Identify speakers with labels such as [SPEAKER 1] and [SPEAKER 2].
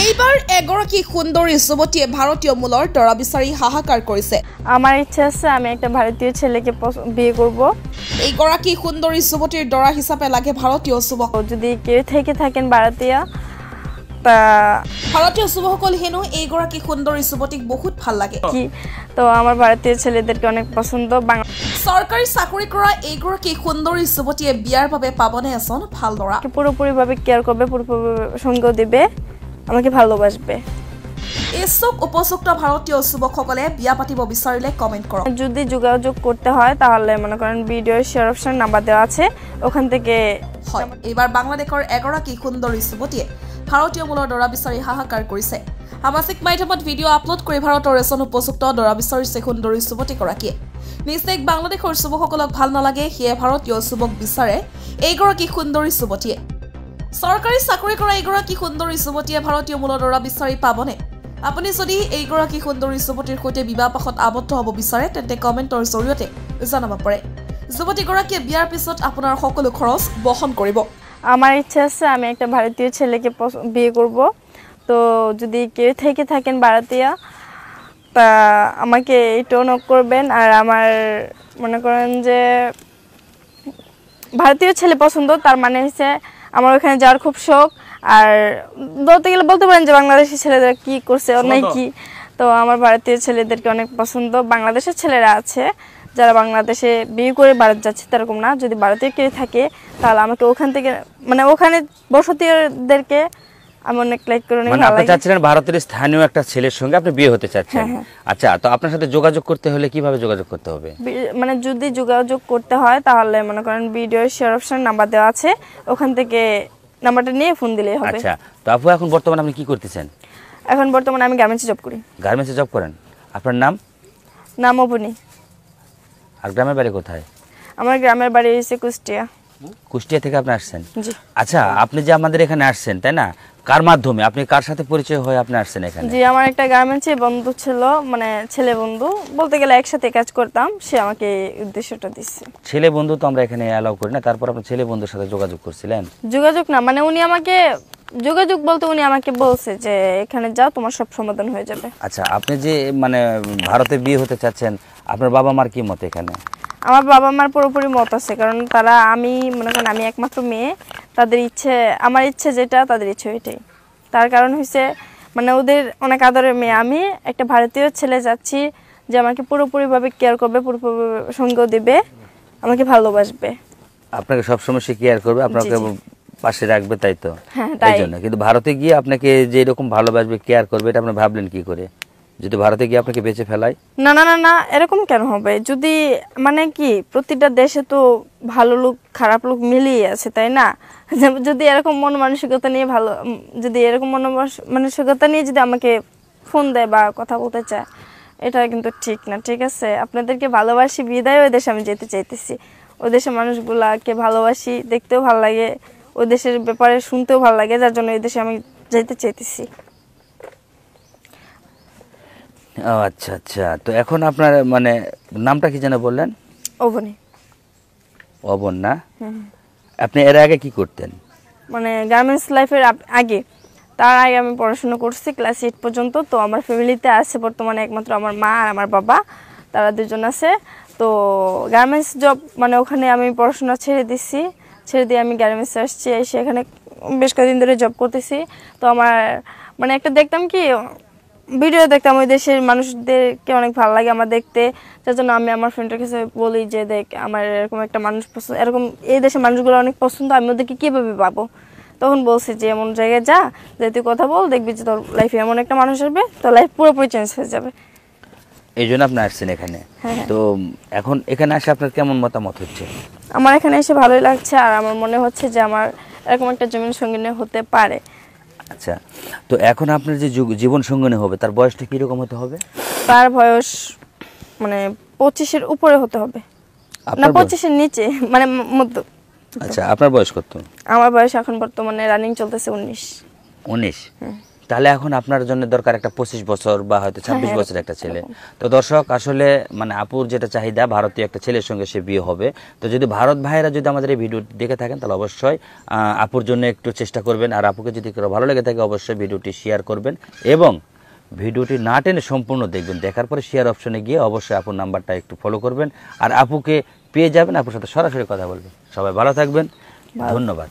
[SPEAKER 1] এইবাৰ এগৰাকী সুন্দৰী যুৱতীয়ে ভাৰতীয় মূলৰ দৰা বিচাৰি হাহাকাৰ কৰিছে।
[SPEAKER 2] আমার ইচ্ছা আছে আমি একটা ভারতীয় ছেলেকে বিয়ে করব।
[SPEAKER 1] এইগৰাকী সুন্দৰী যুৱতীৰ দৰা হিচাপে লাগে ভাৰতীয় যুৱক।
[SPEAKER 2] যদি কেউ থেকে থাকেন ভারতীয়
[SPEAKER 1] ভারতীয় যুৱকসকল হেনো এইগৰাকী সুন্দৰী যুৱতীক বহুত ভাল লাগে।
[SPEAKER 2] কি তো আমার ভারতীয় ছেলেদেরকে অনেক পছন্দ।
[SPEAKER 1] সরকারি চাকরি কৰা এইগৰাকী সুন্দৰী যুৱতীয়ে বিয়াৰ বাবে পাবনে এজন ভাল দৰা?
[SPEAKER 2] পুরোপুরিভাবে কেয়ার করবে, পুরোপুরি সঙ্গ দিবে, আমাকে ভালোবাসবে।
[SPEAKER 1] ইচ্ছুক উপযুক্ত ভারতীয় যুৱকসকলে বিয়া পাতিব বিচাৰিলে কমেন্ট কৰক।
[SPEAKER 2] যদি যোগাযোগ করতে হয় তাহলে মনে করেন ভিডিও শেয়ার অপশন নাম্বার দেওয়া আছে, ওখান থেকে
[SPEAKER 1] হয়। এইবাৰ বাংলাদেশৰ এগৰাকী সুন্দৰী যুৱতীয়ে ভাৰতীয় মূলৰ দৰা বিচাৰি হাহাকাৰ কৰিছে। সামাজিক মাধ্যমত ভিডিঅ' আপলোড কৰি ভাৰতৰ এজন উপযুক্ত দৰা বিচাৰিছে সুন্দৰী যুৱতীগৰাকীয়ে। নিশ্চয় বাংলাদেশৰ যুৱকসকলক ভাল নালাগে, সেয়ে ভাৰতীয় যুৱক বিচাৰে এইগৰাকী সুন্দৰী যুৱতীয়ে। চৰকাৰী চাকৰি কৰা এইগৰাকী সুন্দৰী যুৱতীয়ে ভাৰতীয় মূলৰ দৰা বিচাৰি পাবনে? আপুনি যদি এইগৰাকী সুন্দৰী যুৱতীৰ সৈতে বিবাহ পাশত আবদ্ধ হ'ব বিচাৰে তেন্তে কমেণ্টৰ জৰিয়তে জনাব পাৰে। যুৱতীগৰাকীয়ে বিয়াৰ পিছত আপোনাৰ সকলো খৰচ বহন কৰিব।
[SPEAKER 2] আমার ইচ্ছা আছে আমি একটা ভারতীয় ছেলেকে বিয়ে করব। তো যদি কেউ থেকে থাকেন ভারতীয় আমাকে এটাও নক করবেন। আর আমার মনে করেন যে ভারতীয় ছেলে পছন্দ, তার মানে হচ্ছে আমার ওখানে যাওয়ার খুব শখ। আর বলতে গেলে বলতে পারেন যে বাংলাদেশের ছেলেরা কি করছে অনেক কি, তো আমার ভারতীয় ছেলেদেরকে অনেক পছন্দ। বাংলাদেশের ছেলেরা আছে যারা বাংলাদেশে বিয়ে করে ভারত যাচ্ছে, তেরকম না। যদি ভারতীয় কেউ থাকে তাহলে আমাকে ওখান থেকে মানে ওখানে বসতিদেরকে আমি অনেক লাইক করে নিই।
[SPEAKER 3] মানে আপনি চাচ্ছেন ভারতের স্থানীয় একটা ছেলের সঙ্গে আপনি বিয়ে হতে চাচ্ছেন। আচ্ছা, তো আপনার সাথে যোগাযোগ করতে হলে কিভাবে যোগাযোগ করতে হবে?
[SPEAKER 2] মানে যদি যোগাযোগ করতে হয় তাহলে মনে করেন ভিডিও শেয়ার অপশন নাম্বার দেওয়া আছে, ওখান থেকে নাম্বারটা নিয়ে ফোন দিলেই হবে।
[SPEAKER 3] আচ্ছা, তো আপু এখন বর্তমানে আপনি কি করতেছেন?
[SPEAKER 2] এখন বর্তমানে আমি গার্মেন্টসে জব করি।
[SPEAKER 3] গার্মেন্টসে জব করেন? আপনার নাম?
[SPEAKER 2] নাম অবনী।
[SPEAKER 3] আর গ্রামের বাড়ি কোথায়?
[SPEAKER 2] আমার গ্রামের বাড়ি হচ্ছে কুষ্টিয়া।
[SPEAKER 3] কুষ্টিয়া থেকে আপনি আসছেন?
[SPEAKER 2] জি।
[SPEAKER 3] আচ্ছা, আপনি যে আমাদের এখানে আসছেন তাই না, কার মাধ্যমে, আপনি কার সাথে পরিচয় হয়ে আপনি আসছেন এখানে?
[SPEAKER 2] জি, আমার একটা গার্মেন্টসে বন্ধু ছিল, মানে ছেলে বন্ধু বলতে গেলে, একসাথে কাজ করতাম, সে আমাকে উদ্দেশ্যটা দিচ্ছে।
[SPEAKER 3] ছেলে বন্ধু তো আমরা এখানে অ্যালাউ করি না, তারপর আপনি ছেলে বন্ধুর সাথে যোগাযোগ করছিলেন?
[SPEAKER 2] যোগাযোগ না, মানে উনি আমাকে যোগাযোগ বলতে উনি আমাকে বলছে যে এখানে যাও, তোমার সব সমাধান হয়ে যাবে।
[SPEAKER 3] আচ্ছা, আপনি যে মানে ভারতে বিয়ে হতে চাচ্ছেন, আপনার বাবা মার কি মত এখানে?
[SPEAKER 2] আমার বাবা মার পুরোপুরি মত আছে, কারণ তারা, আমি মনে করেন আমি একমাত্র মেয়ে, তাদের ইচ্ছে আমার ইচ্ছে যেটা, তাদের ইচ্ছে ওইটাই। তার কারণ হচ্ছে মানে ওদের অনেক আদরের মেয়ে আমি, একটা ভারতীয় ছেলে যাচ্ছি যে আমাকে পুরোপুরিভাবে কেয়ার করবে, পুরোপুরি সঙ্গ দেবে, আমাকে ভালোবাসবে।
[SPEAKER 3] আপনাকে সবসময় সে কেয়ার করবে, আপনাকে পাশে রাখবে, তাই তো?
[SPEAKER 2] হ্যাঁ,
[SPEAKER 3] এই জন্য। কিন্তু ভারতে গিয়ে আপনাকে যে এরকম ভালোবাসবে, কেয়ার করবে, এটা আপনি ভাবলেন কি করে? যদি ভারতে গিয়ে আপনাকে বেঁচে ফেলায়?
[SPEAKER 2] না না না না, এরকম কেন হবে? যদি মানে কি, প্রতিটা দেশে তো ভালো লোক খারাপ লোক মিলিয়ে আছে, তাই না? যদি এরকম মন মানসিকতা নিয়ে যদি এরকম মন মানসিকতা নিয়ে যদি আমাকে ফোন দেয় বা কথা বলতে চায়, এটা কিন্তু ঠিক না। ঠিক আছে, আপনাদেরকে ভালোবাসি বিদায় ওই দেশে আমি যেতে চাইতেছি। ওই দেশের মানুষগুলাকে ভালোবাসি, দেখতেও ভালো লাগে, ওই দেশের ব্যাপারে শুনতেও ভালো লাগে, যার জন্য ওই দেশে আমি যেতে চাইতেছি।
[SPEAKER 3] আচ্ছা আচ্ছা, তো এখন আপনার মানে নামটা কি যেন বললেন?
[SPEAKER 2] অবনী।
[SPEAKER 3] অবন না? আপনি এর আগে কি করতেন?
[SPEAKER 2] মানে গার্মেন্টস লাইফের আগে, তার আগে আমি পড়াশোনা করছি ক্লাস 8 পর্যন্ত। তো আমার ফ্যামিলিতে আছে বর্তমানে একমাত্র আমার মা আর আমার বাবা, তারা দুজন আছে। তো গার্মেন্টস জব মানে ওখানে আমি পড়াশোনা ছেড়ে দিচ্ছি, ছেড়ে দিয়ে আমি গার্মেন্টসে আসছি, এসে এখানে বেশ কয়েকদিন ধরে জব করতেছি। তো আমার মানে একটা দেখতাম কি, ভিডিও দেখতাম, ওই দেশের মানুষদেরকে অনেক ভালো লাগে আমার দেখতে, যার জন্য আমি আমার ফ্রেন্ডের কাছে বলি যে দেখ, আমার এরকম একটা মানুষ পছন্দ, এরকম এই দেশের মানুষগুলো অনেক পছন্দ, আমি ওদেরকে কীভাবে পাবো? তখন বলছি যে এমন জায়গায় যা, যে তুই কথা বল, দেখবি যে তোর লাইফে এমন একটা মানুষ আসবে, তোর লাইফ পুরোপুরি চেঞ্জ হয়ে যাবে।
[SPEAKER 3] এই জন্য আপনি আসছেন এখানে। তো এখন এখানে আসে আপনার কেমন মতামত হচ্ছে?
[SPEAKER 2] আমার এখানে এসে ভালোই লাগছে, আর আমার মনে হচ্ছে যে আমার এরকম একটা জীবন সঙ্গিনী হতে পারে।
[SPEAKER 3] আচ্ছা, তো এখন আপনার যে জীবন সঙ্গিনী হবে, তার বয়সটা কিরকম হতে হবে?
[SPEAKER 2] তার বয়স মানে 25-এর উপরে হতে হবে, না 25-এর নিচে, মানে মধ্য।
[SPEAKER 3] আচ্ছা, আপনার বয়স কত?
[SPEAKER 2] আমার বয়স এখন বর্তমানে রানিং চলতেছে 19।
[SPEAKER 3] 19? তাহলে এখন আপনার জন্য দরকার একটা 25 বছর বা হয়তো 26 বছরের একটা ছেলে। তো দর্শক আসলে মানে আপুর যেটা চাহিদা ভারতীয় একটা ছেলের সঙ্গে সে বিয়ে হবে। তো যদি ভারত ভাইয়েরা যদি আমাদের এই ভিডিও দেখে থাকেন তাহলে অবশ্যই আপুর জন্য একটু চেষ্টা করবেন, আর আপুকে যদি ভালো লেগে থাকে অবশ্যই ভিডিওটি শেয়ার করবেন এবং ভিডিওটি না টেনে সম্পূর্ণ দেখবেন। দেখার পরে শেয়ার অপশনে গিয়ে অবশ্যই আপুর নাম্বারটা একটু ফলো করবেন, আর আপুকে পেয়ে যাবেন, আপুর সাথে সরাসরি কথা বলবেন। সবাই ভালো থাকবেন, ধন্যবাদ।